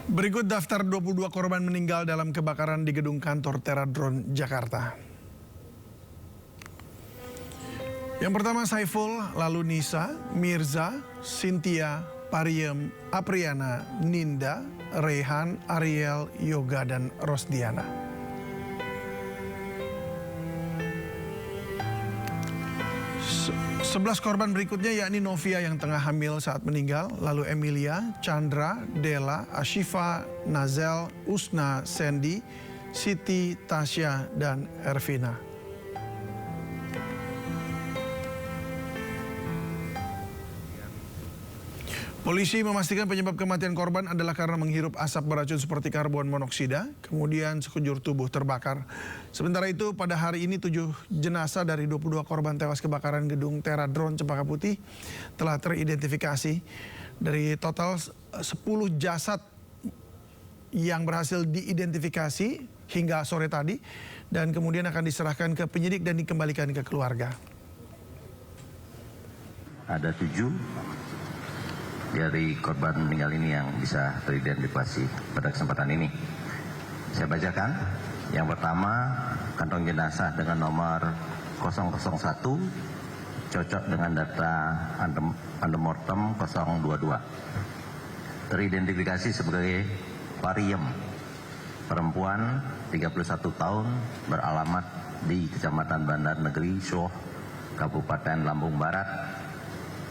Berikut daftar 22 korban meninggal dalam kebakaran di gedung kantor Teradron, Jakarta. Yang pertama Saiful, lalu Nisa, Mirza, Cynthia, Pariem, Apriana, Ninda, Rehan, Ariel, Yoga, dan Rosdiana. Sebelas korban berikutnya yakni Novia yang tengah hamil saat meninggal, lalu Emilia, Chandra, Dela, Ashifa, Nazel, Usna, Sandy, Siti, Tasya, dan Ervina. Polisi memastikan penyebab kematian korban adalah karena menghirup asap beracun seperti karbon monoksida, kemudian sekujur tubuh terbakar. Sementara itu, pada hari ini 7 jenazah dari 22 korban tewas kebakaran gedung Teradron Cempaka Putih telah teridentifikasi. Dari total 10 jasad yang berhasil diidentifikasi hingga sore tadi, dan kemudian akan diserahkan ke penyidik dan dikembalikan ke keluarga. Ada 7 dari korban meninggal ini yang bisa teridentifikasi pada kesempatan ini. Saya bacakan. Yang pertama, kantong jenazah dengan nomor 001 cocok dengan data antemortem 022. Teridentifikasi sebagai Pariem, perempuan 31 tahun, beralamat di Kecamatan Bandar Negeri Soh, Kabupaten Lampung Barat.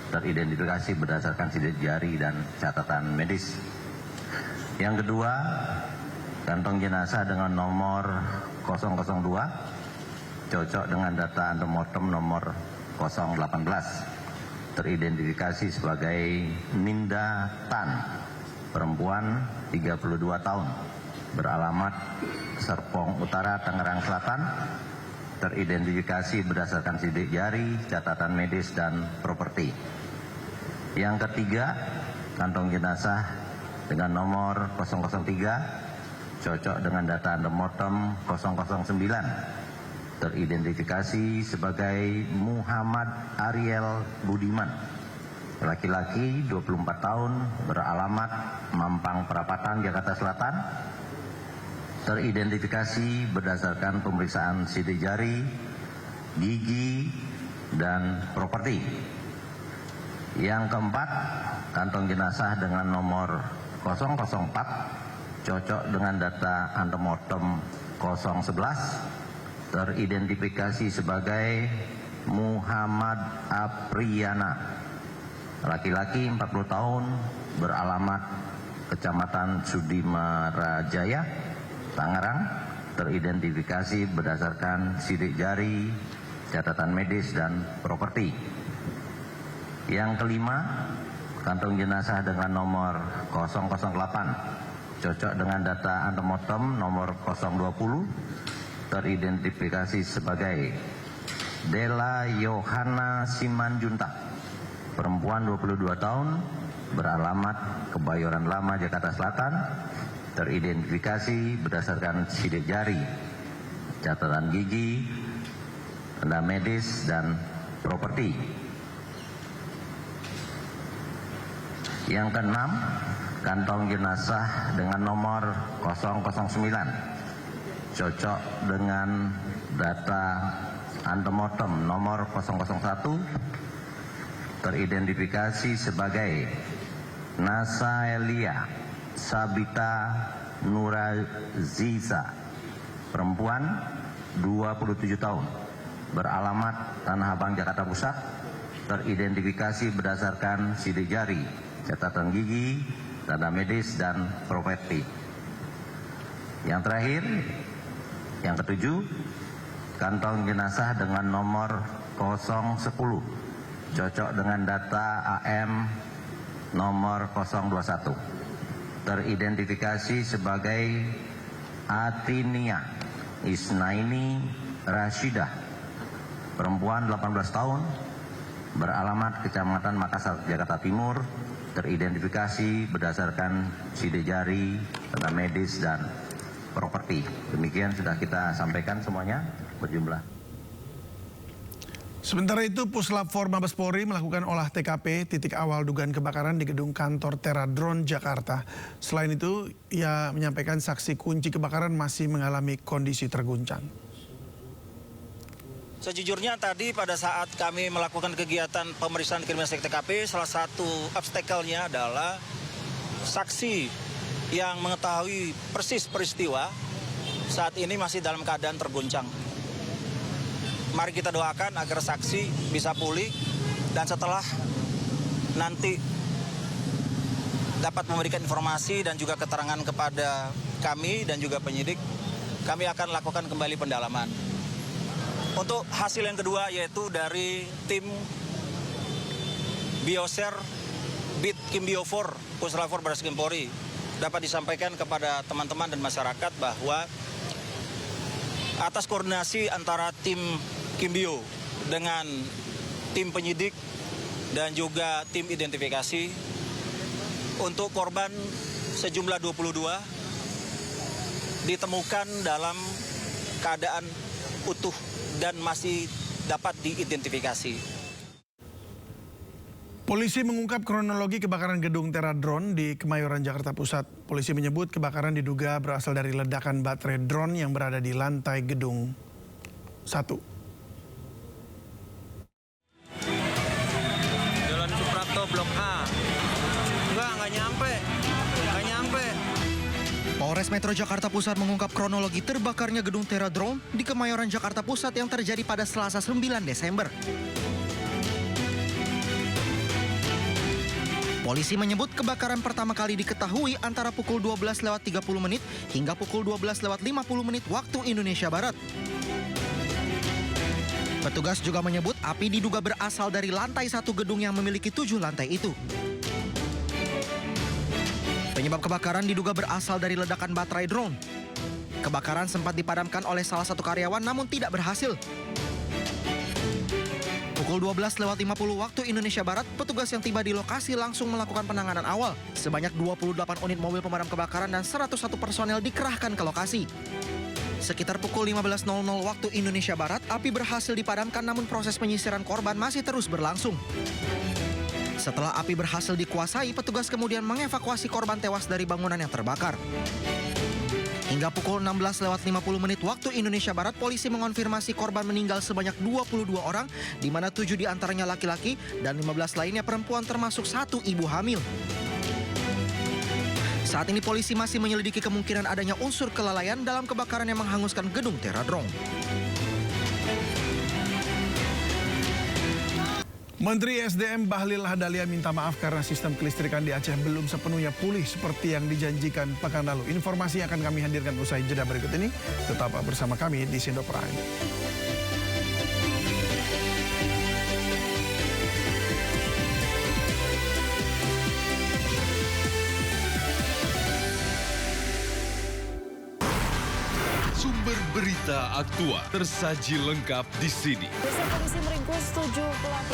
Teridentifikasi berdasarkan sidik jari dan catatan medis. Yang kedua, kantong jenazah dengan nomor 002 cocok dengan data antemortem nomor 018. Teridentifikasi sebagai Ninda Tan, perempuan 32 tahun, beralamat Serpong Utara, Tangerang Selatan. Teridentifikasi berdasarkan sidik jari, catatan medis, dan properti. Yang ketiga, kantong jenazah dengan nomor 003 cocok dengan data antemortem 009. Teridentifikasi sebagai Muhammad Ariel Budiman, laki-laki 24 tahun, beralamat Mampang Perapatan, Jakarta Selatan. Teridentifikasi berdasarkan pemeriksaan sidik jari, gigi, dan properti. Yang keempat, kantong jenazah dengan nomor 004 cocok dengan data antemortem 011. Teridentifikasi sebagai Muhammad Apriana, laki-laki 40 tahun, beralamat Kecamatan Sudimarajaya, Tangerang. Teridentifikasi berdasarkan sidik jari, catatan medis, dan properti. Yang kelima, kantong jenazah dengan nomor 008 cocok dengan data antemortem nomor 020. Teridentifikasi sebagai Dela Yohana Simanjuntak, perempuan 22 tahun, beralamat Kebayoran Lama, Jakarta Selatan. Teridentifikasi berdasarkan sidik jari, catatan gigi, tanda medis, dan properti. Yang keenam, kantong jenazah dengan nomor 009 cocok dengan data antemortem nomor 001. Teridentifikasi sebagai Nasaelia Sabita Nuraziza, perempuan 27 tahun, beralamat Tanah Abang, Jakarta Pusat. Teridentifikasi berdasarkan sidik jari, catatan gigi, tanda medis, dan properti. Yang terakhir, yang ketujuh, kantong jenazah dengan nomor 010 cocok dengan data AM nomor 021. Teridentifikasi sebagai Atinia Isnaini Rashidah, perempuan 18 tahun, beralamat Kecamatan Makassar, Jakarta Timur. Teridentifikasi berdasarkan sidik jari, tanda medis, dan properti. Demikian sudah kita sampaikan semuanya, berjumlah. Sementara itu, Puslap 4 Mabes Polri melakukan olah TKP titik awal dugaan kebakaran di gedung kantor Teradron, Jakarta. Selain itu, ia menyampaikan saksi kunci kebakaran masih mengalami kondisi terguncang. Sejujurnya tadi pada saat kami melakukan kegiatan pemeriksaan kriminalistik TKP, salah satu obstacle-nya adalah saksi yang mengetahui persis peristiwa saat ini masih dalam keadaan terguncang. Mari kita doakan agar saksi bisa pulih dan setelah nanti dapat memberikan informasi dan juga keterangan kepada kami dan juga penyidik, kami akan lakukan kembali pendalaman. Untuk hasil yang kedua yaitu dari tim Bioser Bit Kimbio 4 Puslap 4 Barreskrim Polri dapat disampaikan kepada teman-teman dan masyarakat bahwa atas koordinasi antara tim Kimbio dengan tim penyidik dan juga tim identifikasi untuk korban sejumlah 22 ditemukan dalam keadaan utuh dan masih dapat diidentifikasi. Polisi mengungkap kronologi kebakaran gedung Teradron di Kemayoran, Jakarta Pusat. Polisi menyebut kebakaran diduga berasal dari ledakan baterai drone yang berada di lantai gedung 1. Jalan Suprapto Blok A. Nggak nyampe. Polres Metro Jakarta Pusat mengungkap kronologi terbakarnya gedung Teradron di Kemayoran, Jakarta Pusat yang terjadi pada Selasa 9 Desember. Polisi menyebut kebakaran pertama kali diketahui antara pukul 12.30 hingga pukul 12.50 waktu Indonesia Barat. Petugas juga menyebut api diduga berasal dari lantai 1 gedung yang memiliki 7 lantai itu. Penyebab kebakaran diduga berasal dari ledakan baterai drone. Kebakaran sempat dipadamkan oleh salah satu karyawan namun tidak berhasil. Pukul 12.50 waktu Indonesia Barat, petugas yang tiba di lokasi langsung melakukan penanganan awal. Sebanyak 28 unit mobil pemadam kebakaran dan 101 personel dikerahkan ke lokasi. Sekitar pukul 15.00 waktu Indonesia Barat, api berhasil dipadamkan namun proses penyisiran korban masih terus berlangsung. Setelah api berhasil dikuasai, petugas kemudian mengevakuasi korban tewas dari bangunan yang terbakar. Hingga pukul 16.50 waktu Indonesia Barat, polisi mengonfirmasi korban meninggal sebanyak 22 orang, di mana 7 diantaranya laki-laki dan 15 lainnya perempuan termasuk 1 ibu hamil. Saat ini polisi masih menyelidiki kemungkinan adanya unsur kelalaian dalam kebakaran yang menghanguskan gedung Teradron. Menteri SDM Bahlil Lahadalia minta maaf karena sistem kelistrikan di Aceh belum sepenuhnya pulih seperti yang dijanjikan pekan lalu. Informasi yang akan kami hadirkan usai jeda berikut ini. Tetap bersama kami di Sindo Prime. Sumber berita aktual tersaji lengkap di sini. Polisi meringkus 7 pelaku